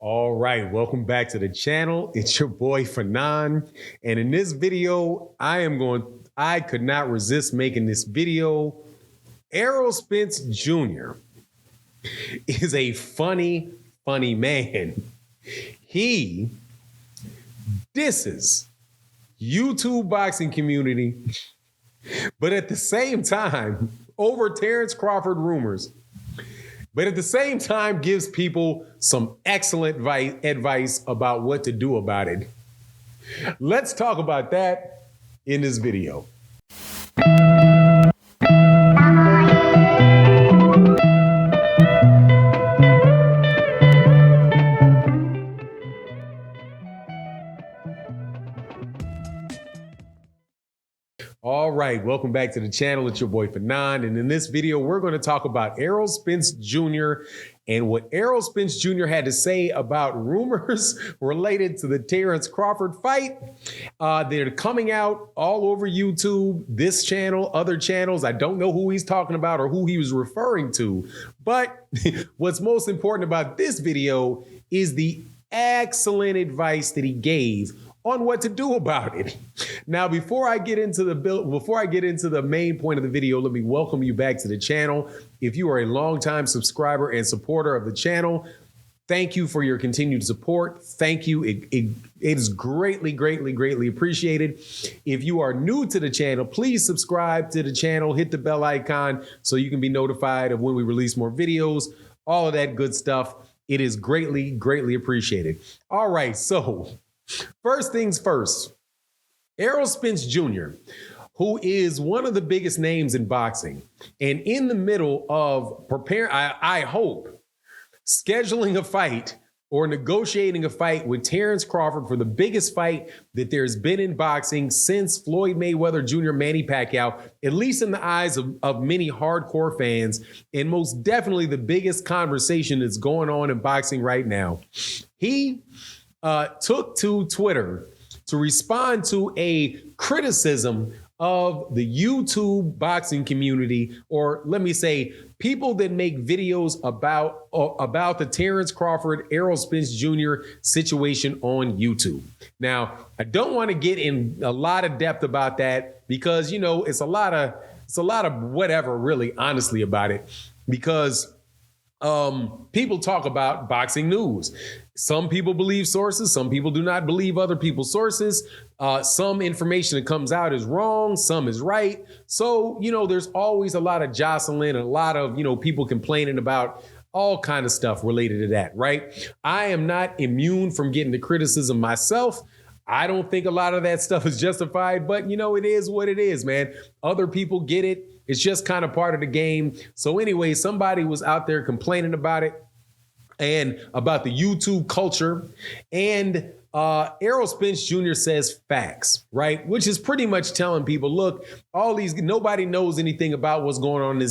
All right, welcome back to the channel. It's your boy Fanon, and in this video, I could not resist making this video. Errol Spence Jr. is a funny man. He disses YouTube boxing community, but at the same time, over Terence Crawford rumors, but at the same time gives people some excellent advice about what to do about it. Let's talk about that in this video. All right, welcome back to the channel. It's your boy Fanon, and in this video, we're going to talk about Errol Spence Jr. and what Errol Spence Jr. had to say about rumors related to the Terence Crawford fight. They're coming out all over YouTube, this channel, other channels. I don't know who he's talking about or who he was referring to, but what's most important about this video is the excellent advice that he gave on what to do about it. Now, before I get into the main point of the video, let me welcome you back to the channel. If you are a longtime subscriber and supporter of the channel, thank you for your continued support. Thank you. It is greatly appreciated. If you are new to the channel, please subscribe to the channel, hit the bell icon so you can be notified of when we release more videos, all of that good stuff. It is greatly appreciated. All right, so first things first, Errol Spence Jr., who is one of the biggest names in boxing and in the middle of I hope, scheduling a fight or negotiating a fight with Terence Crawford for the biggest fight that there's been in boxing since Floyd Mayweather Jr., Manny Pacquiao, at least in the eyes of many hardcore fans, and most definitely the biggest conversation that's going on in boxing right now. He took to Twitter to respond to a criticism of the YouTube boxing community, or let me say, people that make videos about the Terence Crawford, Errol Spence Jr. situation on YouTube. Now, I don't want to get in a lot of depth about that because, you know, it's a lot of whatever, really, honestly, about it, because people talk about boxing news. Some people believe sources. Some people do not believe other people's sources. Some information that comes out is wrong. Some is right. So, you know, there's always a lot of jostling and a lot of, you know, people complaining about all kind of stuff related to that, right? I am not immune from getting the criticism myself. I don't think a lot of that stuff is justified, but, you know, it is what it is, man. Other people get it. It's just kind of part of the game. So anyway, somebody was out there complaining about it and about the YouTube culture. And Errol Spence Jr. says facts, right? Which is pretty much telling people, look, nobody knows anything about what's going on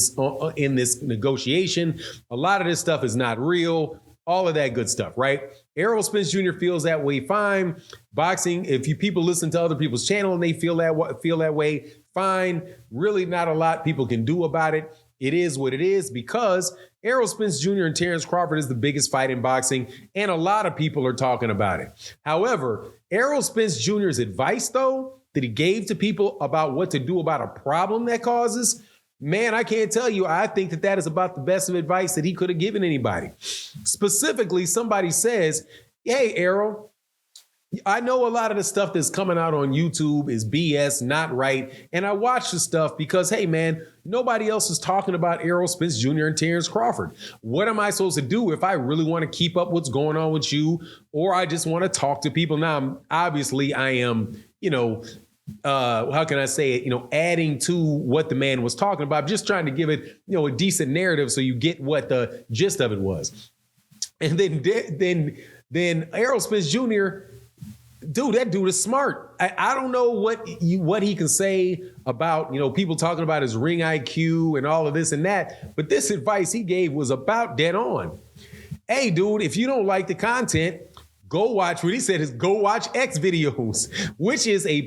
in this negotiation. A lot of this stuff is not real. All of that good stuff, right? Errol Spence Jr. feels that way, fine. Boxing, if people listen to other people's channel and they feel that way, fine. Really not a lot people can do about it. It is what it is, because Errol Spence Jr. and Terence Crawford is the biggest fight in boxing, and a lot of people are talking about it. However, Errol Spence Jr.'s advice, though, that he gave to people about what to do about a problem that causes, man, I can't tell you, I think that is about the best of advice that he could have given anybody. Specifically, somebody says, hey, Errol, I know a lot of the stuff that's coming out on YouTube is BS, not right. And I watch the stuff because, hey, man, nobody else is talking about Errol Spence Jr. and Terence Crawford. What am I supposed to do if I really want to keep up what's going on with you, or I just want to talk to people? Now, obviously, I am, you know, how can I say it, you know, adding to what the man was talking about, just trying to give it, you know, a decent narrative so you get what the gist of it was. And then Errol Spence Jr., dude, that dude is smart. I don't know what he can say about, you know, people talking about his ring IQ and all of this and that, but this advice he gave was about dead on. Hey, dude, if you don't like the content, go watch what he said is go watch X videos, which is a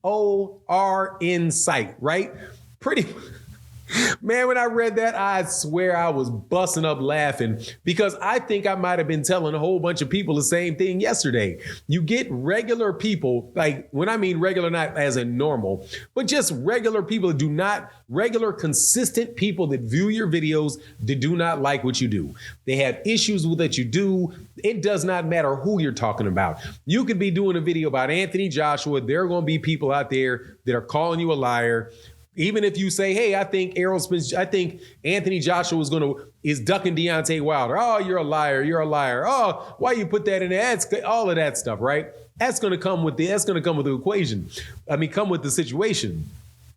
PORN site, right? Man, when I read that, I swear I was busting up laughing because I think I might have been telling a whole bunch of people the same thing yesterday. You get regular people, like when I mean regular, not as in normal, but just regular people that do not, regular, consistent people that view your videos that do not like what you do. They have issues with what you do. It does not matter who you're talking about. You could be doing a video about Anthony Joshua. There are going to be people out there that are calling you a liar. Even if you say, hey, I think Errol Spence, I think Anthony Joshua is ducking Deontay Wilder. Oh, you're a liar. You're a liar. Oh, why you put that in there? That's all of that stuff, right? That's going to come with the equation. Come with the situation.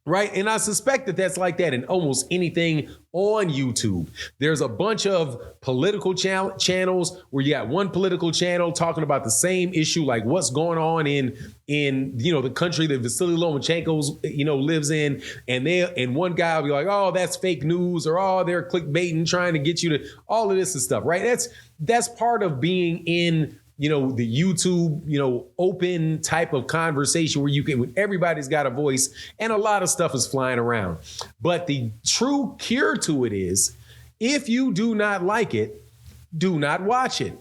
Right. And I suspect that that's like that in almost anything on YouTube. There's a bunch of political channels where you got one political channel talking about the same issue, like what's going on in the country that Vasily Lomachenko, lives in. And one guy will be like, oh, that's fake news, or oh, they're clickbaiting, trying to get you to all of this and stuff. Right. That's part of being in the YouTube, open type of conversation when everybody's got a voice and a lot of stuff is flying around. But the true cure to it is, if you do not like it, do not watch it.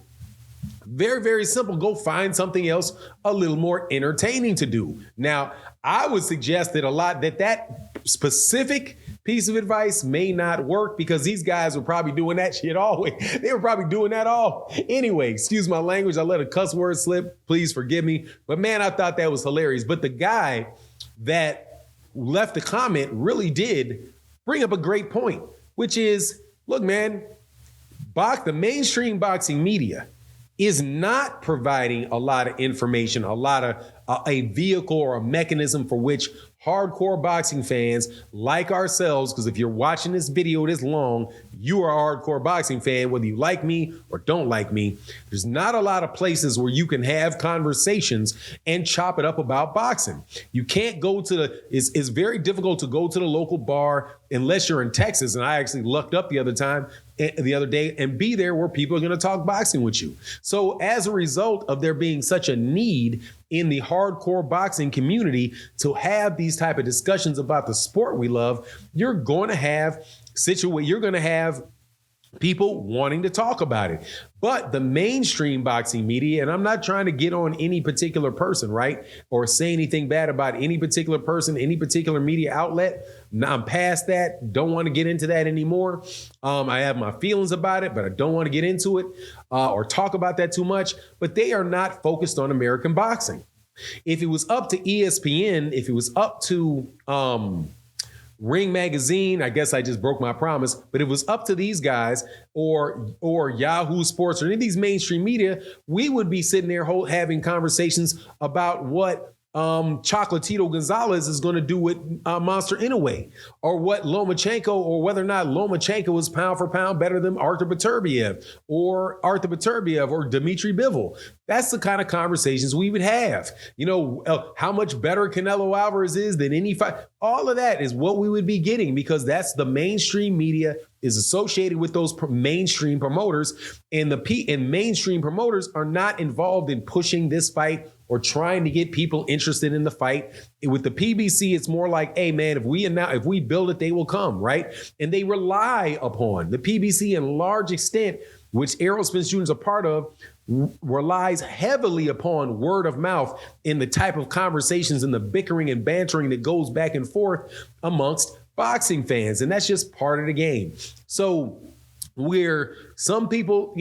Very, very simple. Go find something else a little more entertaining to do. Now, I would suggest that specific piece of advice may not work because these guys were probably doing that shit always. They were probably doing that all. Anyway, excuse my language. I let a cuss word slip. Please forgive me. But man, I thought that was hilarious. But the guy that left the comment really did bring up a great point, which is, look, man, the mainstream boxing media is not providing a lot of information, a lot of a vehicle or a mechanism for which hardcore boxing fans like ourselves, because if you're watching this video this long, you are a hardcore boxing fan, whether you like me or don't like me. There's not a lot of places where you can have conversations and chop it up about boxing. You can't go to it's very difficult to go to the local bar unless you're in Texas. And I actually looked up the other day and be there where people are going to talk boxing with you. So as a result of there being such a need in the hardcore boxing community to have these type of discussions about the sport we love, you're going to have people wanting to talk about it. But the mainstream boxing media, and I'm not trying to get on any particular person, right? Or say anything bad about any particular person, any particular media outlet. I'm past that. Don't want to get into that anymore. I have my feelings about it, but I don't want to get into it or talk about that too much. But they are not focused on American boxing. If it was up to ESPN, if it was up to Ring Magazine, I guess I just broke my promise, but it was up to these guys or Yahoo Sports or any of these mainstream media, we would be sitting there having conversations about what Chocolatito Gonzalez is going to do with Monster Inoue, or what Lomachenko, or whether or not Lomachenko is pound for pound better than Artur Beterbiev or Dmitry Bivol. That's the kind of conversations we would have. How much better Canelo Alvarez is than any fight. All of that is what we would be getting because that's the mainstream media is associated with those mainstream promoters, and mainstream promoters are not involved in pushing this fight or trying to get people interested in the fight. With the PBC, it's more like, hey, man, if we build it, they will come, right? And they rely upon the PBC in large extent, which Errol Spence Jr. is a part of, relies heavily upon word of mouth in the type of conversations and the bickering and bantering that goes back and forth amongst boxing fans. And that's just part of the game. So where some people,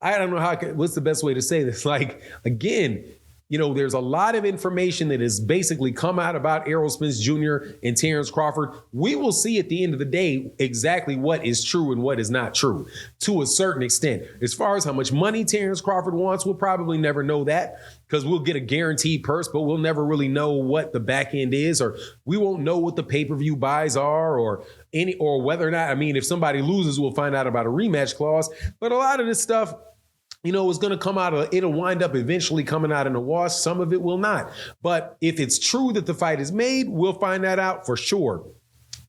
I don't know what's the best way to say this? Like, again, there's a lot of information that has basically come out about Errol Spence Jr. and Terence Crawford. We will see at the end of the day exactly what is true and what is not true to a certain extent. As far as how much money Terence Crawford wants, we'll probably never know that because we'll get a guaranteed purse, but we'll never really know what the back end is, or we won't know what the pay-per-view buys are or whether or not, if somebody loses, we'll find out about a rematch clause. But a lot of this stuff, is going to come out it'll wind up eventually coming out in the wash. Some of it will not. But if it's true that the fight is made, we'll find that out for sure.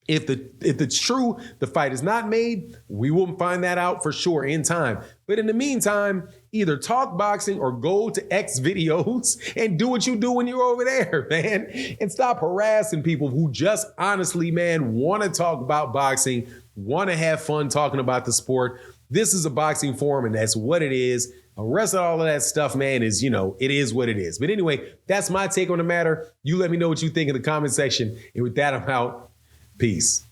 If it's true, the fight is not made, we will find that out for sure in time. But in the meantime, either talk boxing or go to X videos and do what you do when you're over there, man. And stop harassing people who just honestly, man, want to talk about boxing, want to have fun talking about the sport. This is a boxing forum, and that's what it is. The rest of all of that stuff, man, is, it is what it is. But anyway, that's my take on the matter. You let me know what you think in the comment section. And with that, I'm out. Peace.